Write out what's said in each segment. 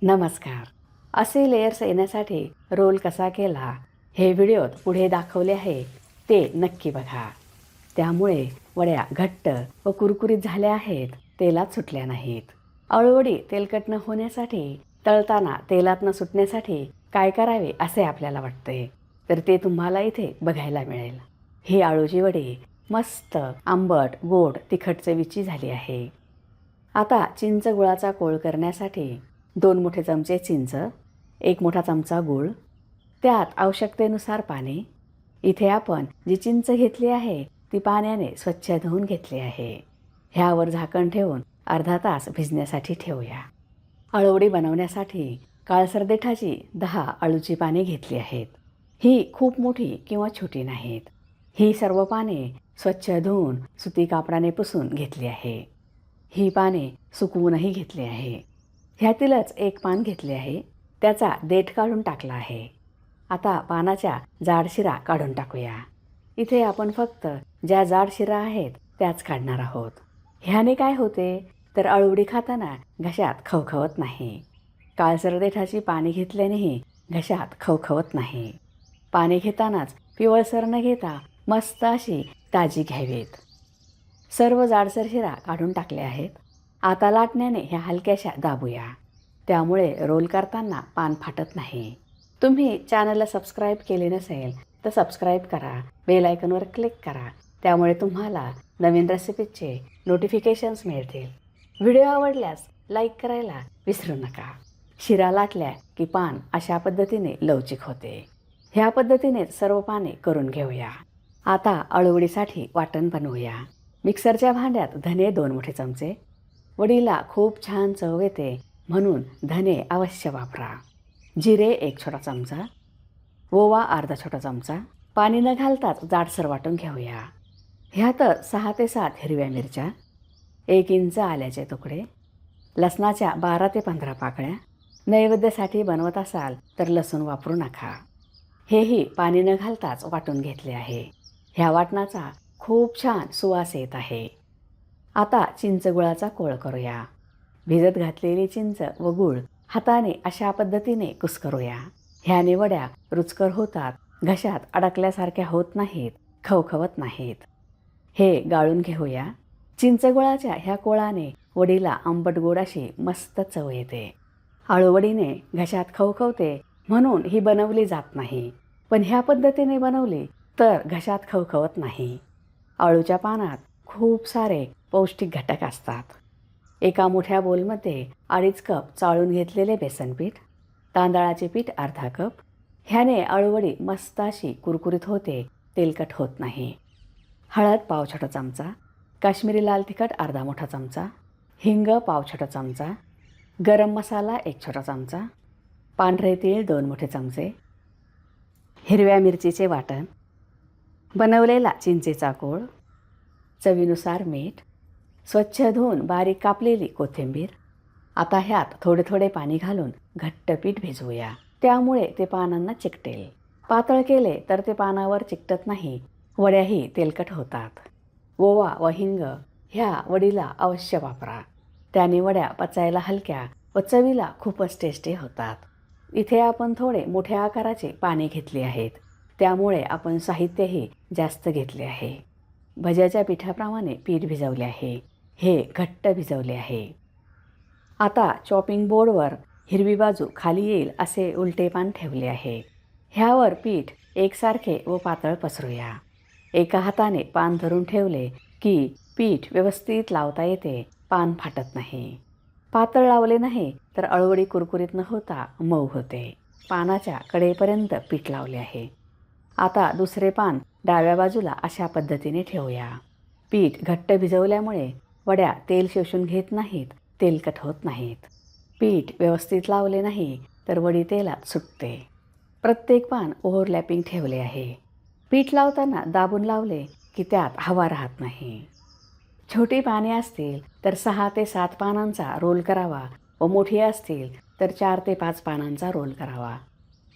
नमस्कार. असे लेयर्स येण्यासाठी रोल कसा केला हे व्हिडिओत पुढे दाखवले आहे ते नक्की बघा. त्यामुळे वड्या घट्ट व कुरकुरीत झाल्या आहेत, तेलात सुटल्या नाहीत. अळूवडी तेलकट न होण्यासाठी, तळताना तेलात न सुटण्यासाठी काय करावे असे आपल्याला वाटते, तर ते तुम्हाला इथे बघायला मिळेल. ही अळूची वडी मस्त आंबट, गोड, तिखट चवीची झाली आहे. आता चिंच गुळाचा कोळ करण्यासाठी 2 मोठे चमचे चिंच, 1 मोठा चमचा गूळ, त्यात आवश्यकतेनुसार पाणी. इथे आपण जी चिंच घेतली आहे ती पाण्याने स्वच्छ धुवून घेतली आहे. ह्यावर झाकण ठेवून अर्धा तास भिजण्यासाठी ठेवूया. अळूवडी बनवण्यासाठी काळसर देठाची 10 अळूची पाने घेतली आहेत. ही खूप मोठी किंवा छोटी नाहीत. ही सर्व पाने स्वच्छ धुवून सुती कापडाने पुसून घेतली आहे. ही पाने सुकवूनही घेतली आहे. ह्यातीलच एक पान घेतले आहे, त्याचा देठ काढून टाकला आहे. आता पानाच्या जाड शिरा काढून टाकूया. इथे आपण फक्त ज्या जाड शिरा आहेत त्याच काढणार आहोत. ह्याने काय होते तर अळूवडी खाताना घशात खवखवत नाही. काळसर देठाची पाने घेतल्यानेही घशात खवखवत नाही. पाने घेतानाच पिवळसर न घेता मस्त अशी ताजी घ्यावीत. सर्व जाडसर शिरा काढून टाकले आहेत. आता लाटण्याने ह्या हलक्याशा दाबूया, त्यामुळे रोल करताना पान फाटत नाही. तुम्ही चॅनलला सबस्क्राईब केले नसेल तर सबस्क्राईब करा, बेल आयकॉनवर क्लिक करा, त्यामुळे तुम्हाला नवीन रेसिपीचे नोटिफिकेशन्स मिळतील. व्हिडिओ आवडल्यास लाईक करायला विसरू नका. शिरा लाटल्या की पान अशा पद्धतीने लवचिक होते. ह्या पद्धतीने सर्व पाने करून घेऊया. आता अळूवडीसाठी वाटण बनवूया. मिक्सरच्या भांड्यात धने 2 मोठे चमचे. वडीला खूप छान चव येते म्हणून धने अवश्य वापरा. जिरे 1 छोटा चमचा, ओवा अर्धा छोटा चमचा. पाणी न घालताच जाडसर वाटून घेऊया. ह्यात 6 ते 7 हिरव्या मिरच्या, 1 इंच आल्याचे तुकडे, लसणाच्या 12 ते 15 पाकळ्या. नैवेद्यासाठी बनवत असाल तर लसूण वापरू नका. हेही पाणी न घालताच वाटून घेतले आहे. ह्या वाटणाचा खूप छान सुवास येत आहे. आता चिंच गुळाचा कोळ करूया. भिजत घातलेली चिंच व गूळ हाताने अशा पद्धतीने कुस्करूया. ह्याने वड्या रुचकर होतात, घशात अडकल्यासारख्या होत नाहीत, खवखवत नाहीत. हे गाळून घेऊया. चिंचगुळाच्या ह्या कोळाने वडीला आंबट गोड अशी मस्त चव येते. अळूवडीने घशात खवखवते म्हणून ही बनवली जात नाही, पण ह्या पद्धतीने बनवली तर घशात खवखवत नाही. अळूच्या पानात खूप सारे पौष्टिक घटक असतात. एका मोठ्या बोलमध्ये 2.5 कप चाळून घेतलेले बेसन पीठ, तांदळाचे पीठ अर्धा कप. ह्याने अळूवडी मस्त अशी कुरकुरीत होते, तेलकट होत नाही. हळद पाव छोटा चमचा, काश्मीरी लाल तिखट अर्धा मोठा चमचा, हिंग पाव छोटा चमचा, गरम मसाला 1 छोटा चमचा, पांढरे तीळ 2 मोठे चमचे, हिरव्या मिरचीचे वाटण, बनवलेला चिंचेचा कोळ, चवीनुसार मीठ, स्वच्छ धुवून बारीक कापलेली कोथिंबीर. आता ह्यात थोडे थोडे पाणी घालून घट्ट पीठ भिजवूया, त्यामुळे ते पानांना चिकटेल. पातळ केले तर ते पानावर चिकटत नाही, वड्याही तेलकट होतात. ओवा व हिंग ह्या वडीला अवश्य वापरा, त्याने वड्या पचायला हलक्या व चवीला खूपच टेस्टी होतात. इथे आपण थोडे मोठ्या आकाराचे पाने घेतले आहेत, त्यामुळे आपण साहित्यही जास्त घेतले आहे. भज्याच्या पिठाप्रमाणे पीठ भिजवले आहे. हे घट्ट भिजवले आहे. आता चॉपिंग बोर्डवर हिरवी बाजू खाली येईल असे उलटे पान ठेवले आहे. ह्यावर पीठ एकसारखे व पातळ पसरूया. एका हाताने पान धरून ठेवले की पीठ व्यवस्थित लावता येते, पान फाटत नाही. पातळ लावले नाही तर अळूवडी कुरकुरीत न होता मऊ होते. पानाच्या कडेपर्यंत पीठ लावले आहे. आता दुसरे पान डाव्या बाजूला अशा पद्धतीने ठेवूया. पीठ घट्ट भिजवल्यामुळे वड्या तेल शोषून घेत नाहीत, तेलकट होत नाहीत. पीठ व्यवस्थित लावले नाही तर वडी तेलात सुटते. प्रत्येक पान ओव्हरलॅपिंग ठेवले आहे. पीठ लावताना दाबून लावले की त्यात हवा राहत नाही. छोटी पाने असतील तर 6 ते 7 पानांचा रोल करावा व मोठी असतील तर 4 ते 5 पानांचा रोल करावा.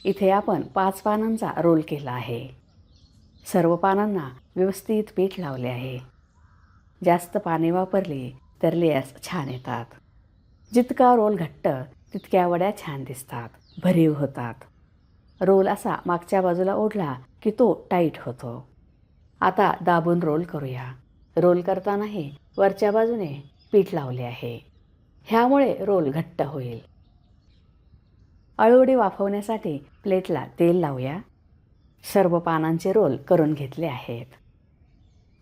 इथे आपण 5 पानांचा रोल केला आहे. सर्व पानांना व्यवस्थित पीठ लावले आहे. जास्त पाने वापरली तर लेयर्स छान येतात. जितका रोल घट्ट तितक्या वड्या छान दिसतात, भरीव होतात. रोल असा मागच्या बाजूला ओढला की तो टाईट होतो. आता दाबून रोल करूया. रोल करतानाही वरच्या बाजूने पीठ लावले आहे. ह्यामुळे रोल घट्ट होईल. अळूवडी वाफवण्यासाठी प्लेटला तेल लावूया. सर्व पानांचे रोल करून घेतले आहेत.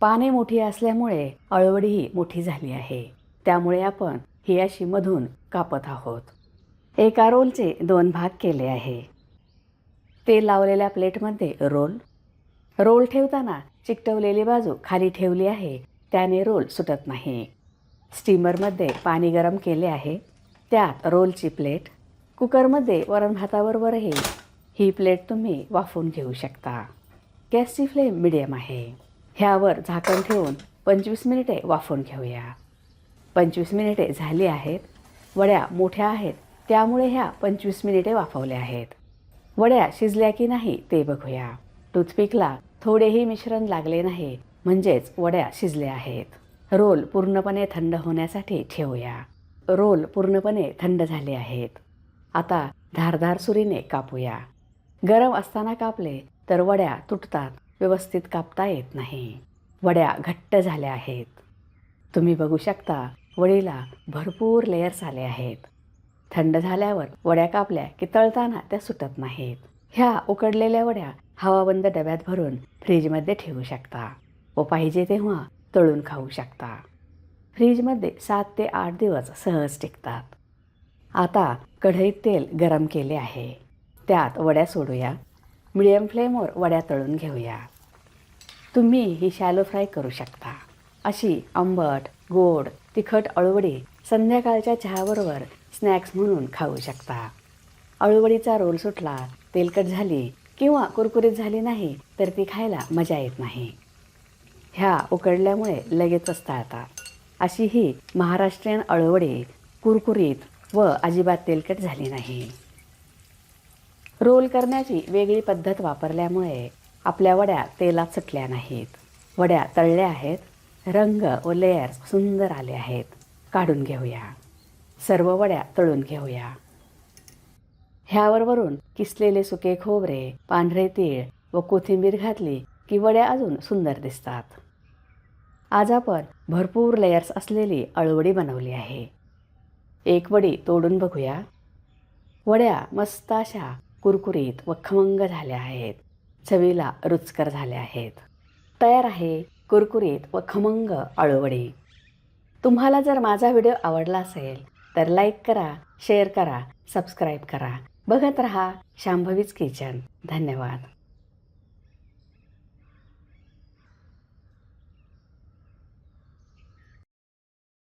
पाने मोठी असल्यामुळे अळूवडीही मोठी झाली आहे. त्यामुळे आपण ही अशी मधून कापत आहोत. एका रोलचे 2 भाग केले आहे. तेल लावलेल्या प्लेटमध्ये रोल ठेवताना चिकटवलेली बाजू खाली ठेवली आहे. त्याने रोल सुटत नाही. स्टीमरमध्ये पाणी गरम केले आहे. त्यात रोलची प्लेट. कुकरमध्ये वरण भाताबरोबरही ही प्लेट तुम्ही वाफवून घेऊ शकता. गॅसची फ्लेम मिडियम आहे. ह्यावर झाकण ठेवून 25 मिनिटे वाफवून घेऊया. 25 मिनिटे झाली आहेत. वड्या मोठ्या आहेत त्यामुळे ह्या 25 मिनिटे वाफवल्या आहेत. वड्या शिजल्या की नाही ते बघूया. टूथपिकला थोडेही मिश्रण लागले नाही म्हणजेच वड्या शिजल्या आहेत. रोल पूर्णपणे थंड होण्यासाठी ठेवूया. रोल पूर्णपणे थंड झाले आहेत. आता धारदार सुरीने कापूया. गरम असताना कापले तर वड्या तुटतात, व्यवस्थित कापता येत नाही. वड्या घट्ट झाल्या आहेत. तुम्ही बघू शकता वडीला भरपूर लेयर्स आले आहेत. थंड झाल्यावर वड्या कापल्या की तळताना त्या सुटत नाहीत. ह्या उकडलेल्या वड्या हवाबंद डब्यात भरून फ्रीजमध्ये ठेवू शकता व पाहिजे तेव्हा तळून खाऊ शकता. फ्रीजमध्ये 7 ते 8 दिवस सहज टिकतात. आता कढईत तेल गरम केले आहे. त्यात वड्या सोडूया. मिडियम फ्लेमवर वड्या तळून घेऊया. तुम्ही ही शॅलो फ्राय करू शकता. अशी आंबट, गोड, तिखट अळूवडी संध्याकाळच्या चहाबरोबर स्नॅक्स म्हणून खाऊ शकता. अळूवडीचा रोल सुटला, तेलकट झाली किंवा कुरकुरीत झाली नाही तर ती खायला मजा येत नाही. ह्या उकडल्यामुळे लगेचच तळतात. अशी ही महाराष्ट्रीयन अळूवडी कुरकुरीत व अजिबात तेलकट झाली नाही. रोल करण्याची वेगळी पद्धत वापरल्यामुळे आपल्या वड्या तेलात सुटल्या नाहीत. वड्या तळल्या आहेत. रंग व लेयर्स सुंदर आले आहेत. काढून घेऊया. सर्व वड्या तळून घेऊया. ह्यावर वरून किसलेले सुके खोबरे, पांढरे तीळ व कोथिंबीर घातली की वड्या अजून सुंदर दिसतात. आज आपण भरपूर लेयर्स असलेली अळूवडी बनवली आहे. एक वडी तोडून बघूया. वड्या मस्त अशा कुरकुरीत व खमंग झाल्या आहेत. चवीला रुचकर झाल्या आहेत. तयार आहे कुरकुरीत व खमंग अळूवडी. तुम्हाला जर माझा व्हिडिओ आवडला असेल तर लाईक करा, शेअर करा, सबस्क्राईब करा. बघत रहा शांभवीज किचन. धन्यवाद.